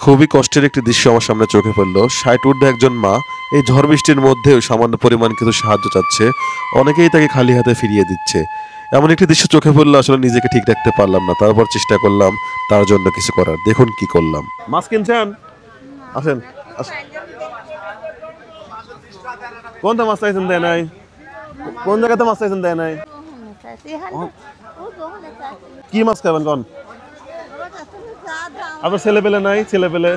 খুবই কষ্টের একটি দৃশ্য আমার সামনে চোখে পড়লো। ৬০ ঊর্ধ্বে একজন মা এই ঝড় বৃষ্টির মধ্যেও সামান্য পরিমাণ কিছু সাহায্য চাচ্ছে, অনেকেই তাকে খালি হাতে ফিরিয়ে দিচ্ছে। এমন একটি দৃশ্য চোখে পড়লো, আসলে নিজেকে ঠিক রাখতে পারলাম না। তারপর চেষ্টা করলাম তার জন্য কিছু করার। দেখুন কি করলাম। মাছ কিনছেন? আসেন। কোনটা মাছ চাইছেন দেয় নাই? কোন জায়গাতে মাছ চাইছেন দেয় নাই? কি মাছ খাবেন কোন? আপনার ছেলে পেলে নাই? ছেলে পেলে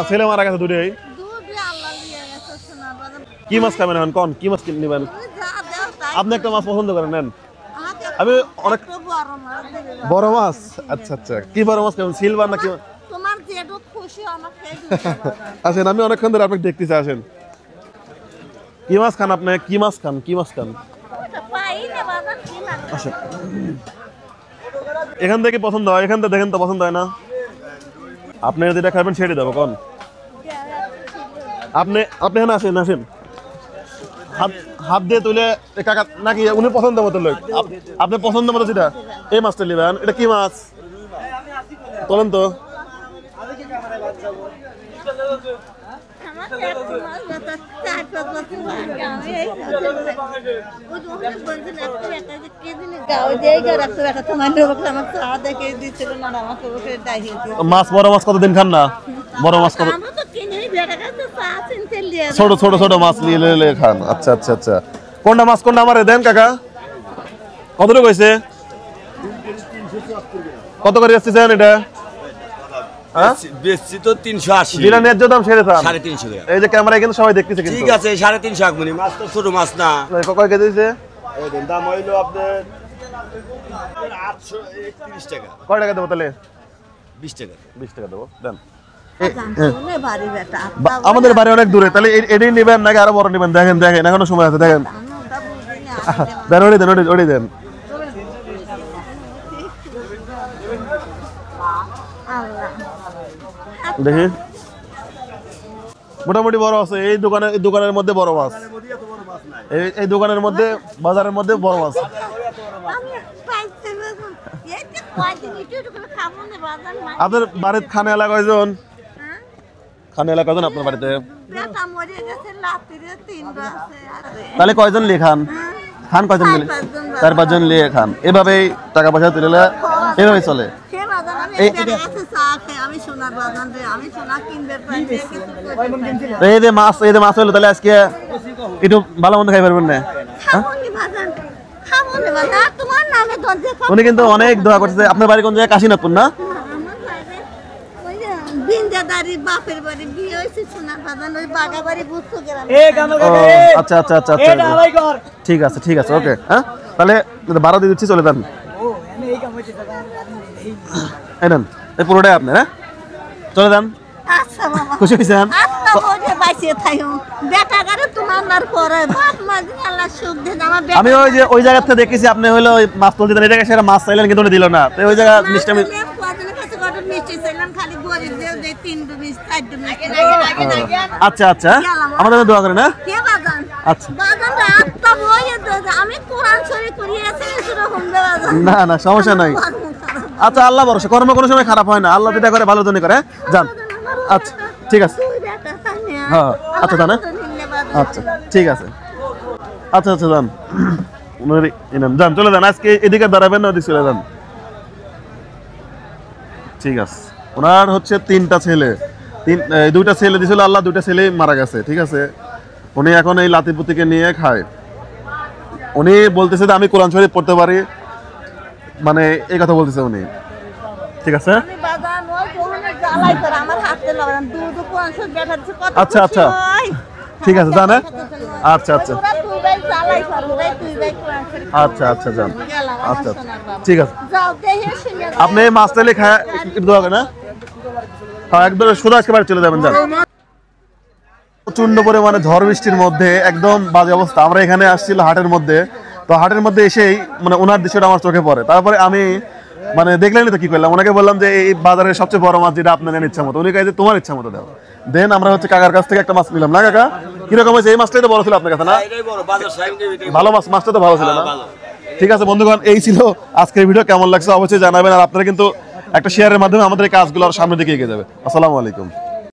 ছেলে মারা গেছে দুটোই। কি মাছ খাবেন এখন কোন? কি মাছ নিবেন? আপনি একটা মাছ পছন্দ করেন নেন। আমি অনেক বড় মাছ। আচ্ছা আচ্ছা, কি বড় মাছ খাবেন? সিলভার নাকি? আসেন, আমি অনেকক্ষণ ধরে আপনাকে দেখতেছি। আসেন, কি মাছ খান আপনি? কি মাছ খান? কি মাছ খান? আসেন, এখান থেকে পছন্দ হয়? এখান থেকে দেখেন তো পছন্দ হয় না? আপনি যেটা খাবেন সেটাই দেবো কোন? আপনি এখানে আসেন। আসেন, হাত দিয়ে তুলে কাকা নাকি উনি পছন্দ মতো লোক। আপনি পছন্দ মতো যেটা এই মাছটা নেবেন। এটা কি মাছ বলেন তো? মাছ বড় মাছ কতদিন খান না? বড় মাছ কত? ছোট ছোট ছোট মাছ নিয়ে খান। আচ্ছা আচ্ছা আচ্ছা, কোনটা মাছ কোনটা আমারে দেন কাকা। কতটুকু হয়েছে? কত করে আসতেছেন এটা? বেচছি তো 380। যেটা ন্যায্য দাম সেটা দাম 350 টাকা। এই যে ক্যামেরায় কিন্তু সবাই দেখতেছে কিন্তু। ঠিক আছে 350 আগুনি। মাছ তো ছোট মাছ না। কয় কেজি হইছে? এই দেন, দাম হইলো আপনার 831 টাকা। কয় টাকা দেবো তাহলে? 20 টাকা। 20 টাকা দেবো দেন। আমাদের বাড়ি অনেক দূরে, তাহলে এটাই নেবেন নাকি আরো বড় নেবেন? দেখেন দেখেন, এখনো সময় আছে। দেখেন দেন, ওটাই দেন, ওটাই দেন। দেখি মোটামুটি বড় আছে। এই দোকানের মধ্যে বড় মাছ, এই দোকানের মধ্যে বাজারের মধ্যে বড় মাছ। আপনার বাড়ির খানে এলাকা কয়জন? খানে এলাকা কয়জন আপনার বাড়িতে? তাহলে কয়জন লিয়ে খান? খান কয়জন মিলে? 4-5 জন লিয়ে খান। এভাবেই টাকা পয়সা তুলে এভাবে চলে। এই যে মাছ হলো, তাহলে আজকে একটু ভালো মন্দ খাই পারবেন না? উনি কিন্তু অনেক দোয়া করছে। আপনার বাড়ি কোন জায়গায়? কাশীনাথপুর না? আচ্ছা আচ্ছা আচ্ছা, ঠিক আছে ঠিক আছে, ওকে। হ্যাঁ, তাহলে ভাড়া দিয়ে দিচ্ছি, চলে যান। এই পুরোটাই আপনার। হ্যাঁ, চলে যান। খুশি হয়েছেন? আমি ওই জায়গা থেকে দেখেছি আপনি হলো মাছ তুলতে দেন, এটাকে সেটা মাছ চাইলেন কিন্তু উনি দিল না। তো ওই জায়গা মিষ্টি আচ্ছা আচ্ছা, আমাদের দোয়া করেন। হ্যাঁ, আচ্ছা, না না সমস্যা নাই। আচ্ছা, আল্লাহ ভরসা, কর্ম কোনো সময় খারাপ হয় না। আল্লাহ যেটা করে ভালো জন্য করে। যান। আচ্ছা ঠিক আছে। হ্যাঁ আচ্ছা, যান। আচ্ছা ঠিক আছে। আচ্ছা আচ্ছা, যান যান, চলে যান। আজকে এদিকে দাঁড়াবেন না, ওদিকে চলে যান। ঠিক আছে। ওনার হচ্ছে 3টা ছেলে, 2টা ছেলে দিয়েছিল আল্লাহ, 2টা ছেলেই মারা গেছে। ঠিক আছে, উনি এখন এই লাতিপুতিকে নিয়ে খায়। উনি বলতেছে যে আমি কোরআন শরীফ পড়তে পারি, মানে এই কথা বলতেছে উনি। ঠিক আছে, আচ্ছা আচ্ছা ঠিক আছে, জান। আচ্ছা আচ্ছা আচ্ছা আচ্ছা, যান। আচ্ছা ঠিক আছে। আপনি মাছ তাইলে খায় দোয়া করেন। হ্যাঁ, একদম সোজা আজকে বাড়ি চলে যাবেন। যান। প্রচন্ড পরিমাণে ঝড় বৃষ্টির মধ্যে একদম বাজে অবস্থা। আমরা এখানে আসছিল হাটের মধ্যে, তো হাটের মধ্যে এসেই মানে ওনার দৃশ্যটা আমার চোখে পড়ে। তারপরে আমি মানে দেখলেনি তো কি করলাম, ওনাকে বললাম যে এই বাজারের সবচেয়ে বড় মাছ যেটা আপনার ইচ্ছা মতো। উনি কাছে তোমার ইচ্ছা মতো দাও। দেন আমরা হচ্ছে কাকার কাছ থেকে একটা মাছ নিলাম। না কাকা, কিরকম হয়েছে? এই মাছটাই তো বড় ছিল আপনার কাছে না? ভালো মাছ, মাছটা তো ভালো ছিল না? ঠিক আছে বন্ধুগণ, এই ছিল আজকের ভিডিও। কেমন লাগছে অবশ্যই জানাবেন। আর আপনারা কিন্তু একটা শেয়ারের মাধ্যমে আমাদের এই কাজগুলো আর সামনের দিকে এগিয়ে যাবে। আসসালামু আলাইকুম।